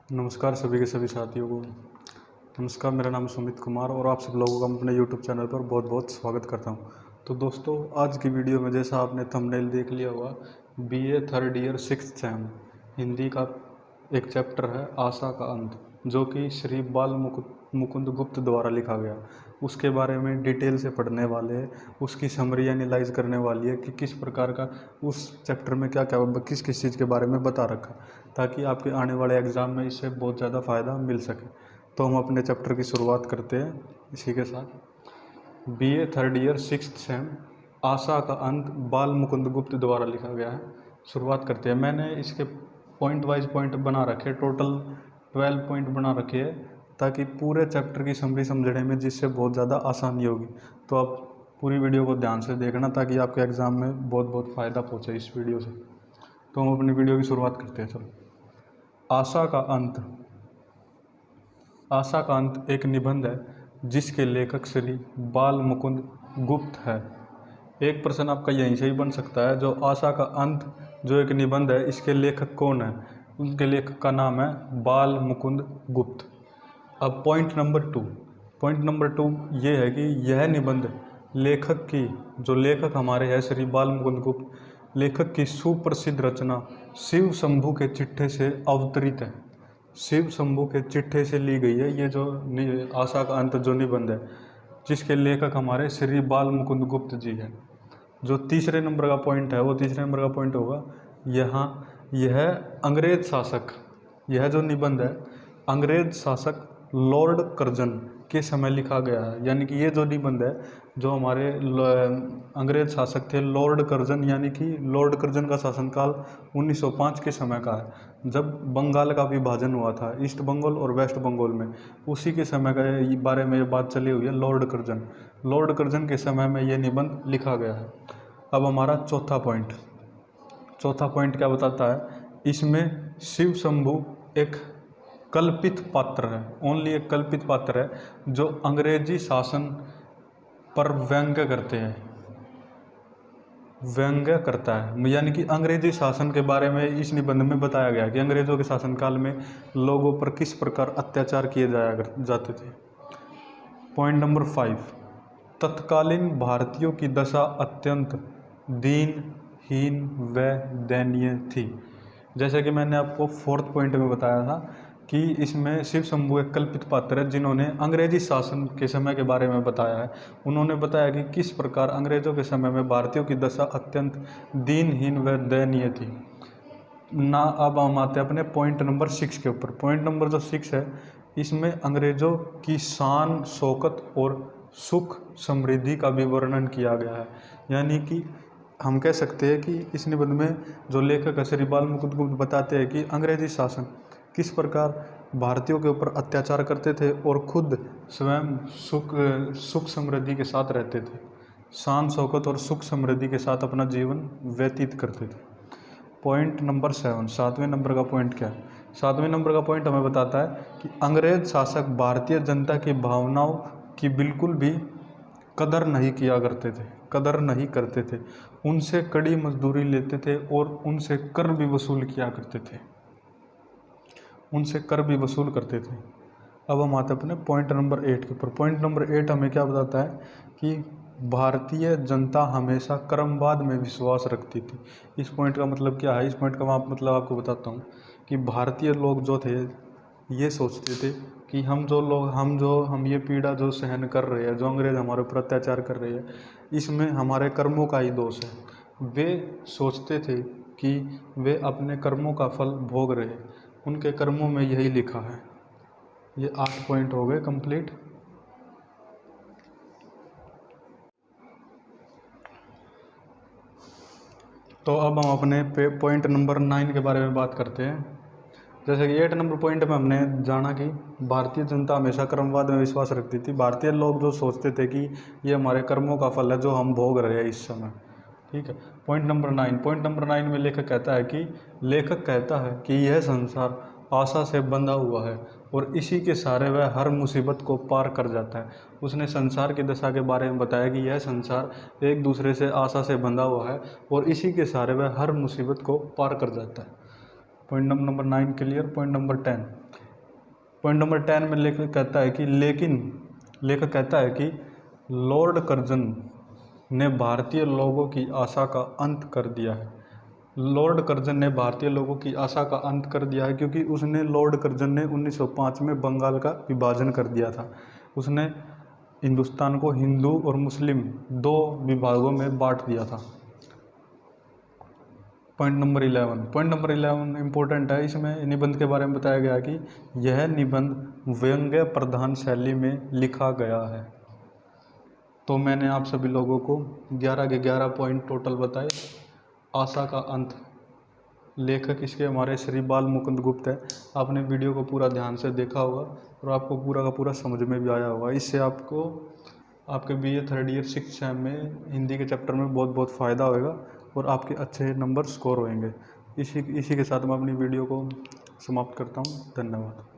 नमस्कार सभी के सभी साथियों को। नमस्कार, मेरा नाम सुमित कुमार और आप सब लोगों का अपने यूट्यूब चैनल पर बहुत बहुत स्वागत करता हूं। तो दोस्तों, आज की वीडियो में जैसा आपने थंबनेल देख लिया होगा, BA third year 6th same Hindi का एक चैप्टर है आशा का अंत, जो कि श्री बाल मुकुंद गुप्त द्वारा लिखा गया। उसके बारे में डिटेल से पढ़ने वाले हैं, उसकी समरी एनालाइज करने वाली है कि किस प्रकार का उस चैप्टर में क्या क्या किस किस चीज़ के बारे में बता रखा, ताकि आपके आने वाले एग्ज़ाम में इससे बहुत ज़्यादा फ़ायदा मिल सके। तो हम अपने चैप्टर की शुरुआत करते हैं इसी के साथ। BA third year 6th sem आशा का अंत बाल मुकुंद गुप्त द्वारा लिखा गया है। शुरुआत करते हैं। मैंने इसके पॉइंट वाइज पॉइंट बना रखे, टोटल 12 पॉइंट बना रखे हैं, ताकि पूरे चैप्टर की समरी समझने में जिससे बहुत ज़्यादा आसानी होगी। तो आप पूरी वीडियो को ध्यान से देखना, ताकि आपके एग्ज़ाम में बहुत बहुत फ़ायदा पहुँचे इस वीडियो से। तो हम अपनी वीडियो की शुरुआत करते हैं। चलो, आशा का अंत। आशा का अंत एक निबंध है जिसके लेखक श्री बाल मुकुंद गुप्त है। एक प्रश्न आपका यहीं से ही बन सकता है, जो आशा का अंत जो एक निबंध है, इसके लेखक कौन है? उनके लेखक का नाम है बाल मुकुंद गुप्त। अब पॉइंट नंबर टू ये है कि यह निबंध लेखक की, जो लेखक हमारे हैं श्री बाल मुकुंद गुप्त, लेखक की सुप्रसिद्ध रचना शिव शंभू के चिट्ठे से अवतरित है। शिव शंभू के चिट्ठे से ली गई है ये जो आशा का अंत जो निबंध है, जिसके लेखक हमारे श्री बाल मुकुंद गुप्त जी हैं। जो तीसरे नंबर का पॉइंट है, वो तीसरे नंबर का पॉइंट होगा यह अंग्रेज शासक, यह जो निबंध है अंग्रेज शासक लॉर्ड कर्जन के समय लिखा गया है। यानी कि ये जो निबंध है, जो हमारे अंग्रेज शासक थे लॉर्ड कर्जन, यानी कि लॉर्ड कर्जन का शासनकाल 1905 के समय का है, जब बंगाल का विभाजन हुआ था ईस्ट बंगाल और वेस्ट बंगाल में। उसी के समय का बारे में ये बात चली हुई है। लॉर्ड कर्जन के समय में ये निबंध लिखा गया है। अब हमारा चौथा पॉइंट क्या बताता है? इसमें शिव शंभू एक कल्पित पात्र है, ओनली एक कल्पित पात्र है, जो अंग्रेजी शासन पर व्यंग्य करता है। यानी कि अंग्रेजी शासन के बारे में इस निबंध में बताया गया कि अंग्रेजों के शासनकाल में लोगों पर किस प्रकार अत्याचार किए जाते थे। पॉइंट नंबर 5, तत्कालीन भारतीयों की दशा अत्यंत दीनहीन व दयनीय थी। जैसे कि मैंने आपको 4th पॉइंट में बताया था कि इसमें शिव शंभू एक कल्पित पात्र है, जिन्होंने अंग्रेजी शासन के समय के बारे में बताया है। उन्होंने बताया कि किस प्रकार अंग्रेजों के समय में भारतीयों की दशा अत्यंत दीनहीन व दयनीय थी ना। अब हम आते हैं अपने पॉइंट नंबर 6 के ऊपर। पॉइंट नंबर जो 6 है, इसमें अंग्रेजों की शान शौकत और सुख समृद्धि का भी वर्णन किया गया है। यानी कि हम कह सकते हैं कि इस निबंध में जो लेखक श्री बाल मुकुंद गुप्त बताते हैं कि अंग्रेजी शासन किस प्रकार भारतीयों के ऊपर अत्याचार करते थे और खुद स्वयं सुख समृद्धि के साथ रहते थे, शान शौकत और सुख समृद्धि के साथ अपना जीवन व्यतीत करते थे। पॉइंट नंबर 7, 7वें नंबर का पॉइंट क्या है? 7वें नंबर का पॉइंट हमें बताता है कि अंग्रेज शासक भारतीय जनता की भावनाओं की बिल्कुल भी कदर नहीं करते थे। उनसे कड़ी मजदूरी लेते थे और उनसे कर भी वसूल करते थे। अब हम आते अपने पॉइंट नंबर 8 के ऊपर। पॉइंट नंबर 8 हमें क्या बताता है कि भारतीय जनता हमेशा कर्मवाद में विश्वास रखती थी। इस पॉइंट का मतलब क्या है? इस पॉइंट का मतलब आपको बताता हूँ कि भारतीय लोग जो थे ये सोचते थे कि हम ये पीड़ा जो सहन कर रहे हैं, जो अंग्रेज हमारे ऊपर अत्याचार कर रहे हैं, इसमें हमारे कर्मों का ही दोष है। वे सोचते थे कि वे अपने कर्मों का फल भोग रहे, उनके कर्मों में यही लिखा है। ये 8 पॉइंट हो गए कंप्लीट। तो अब हम अपने पॉइंट नंबर 9 के बारे में बात करते हैं। जैसे कि 8 नंबर पॉइंट में हमने जाना कि भारतीय जनता हमेशा कर्मवाद में विश्वास रखती थी। भारतीय लोग जो सोचते थे कि ये हमारे कर्मों का फल है जो हम भोग रहे हैं इस समय। ठीक है। पॉइंट नंबर 9 में लेखक कहता है कि यह संसार आशा से बंधा हुआ है और इसी के सहारे वह हर मुसीबत को पार कर जाता है। उसने संसार की दशा के बारे में बताया कि यह संसार एक दूसरे से आशा से बंधा हुआ है और इसी के सहारे वह हर मुसीबत को पार कर जाता है। Point number 9 clear. Point number 10, point number 10 में लेखक कहता है कि लॉर्ड कर्जन ने भारतीय लोगों की आशा का अंत कर दिया है। लॉर्ड कर्जन ने भारतीय लोगों की आशा का अंत कर दिया है क्योंकि लॉर्ड कर्जन ने 1905 में बंगाल का विभाजन कर दिया था। उसने हिंदुस्तान को हिंदू और मुस्लिम 2 विभागों में बांट दिया था। पॉइंट नंबर 11 इम्पोर्टेंट है। इसमें निबंध के बारे में बताया गया कि यह निबंध व्यंग्य प्रधान शैली में लिखा गया है। तो मैंने आप सभी लोगों को 11 के 11 पॉइंट टोटल बताए। आशा का अंत, लेखक इसके हमारे श्री बाल मुकुंद गुप्त है। आपने वीडियो को पूरा ध्यान से देखा होगा और आपको पूरा का पूरा समझ में भी आया होगा। इससे आपको आपके BA 3rd year 6th same में हिंदी के चैप्टर में बहुत बहुत फ़ायदा होगा और आपके अच्छे नंबर स्कोर होंगे। इसी के साथ मैं अपनी वीडियो को समाप्त करता हूँ। धन्यवाद।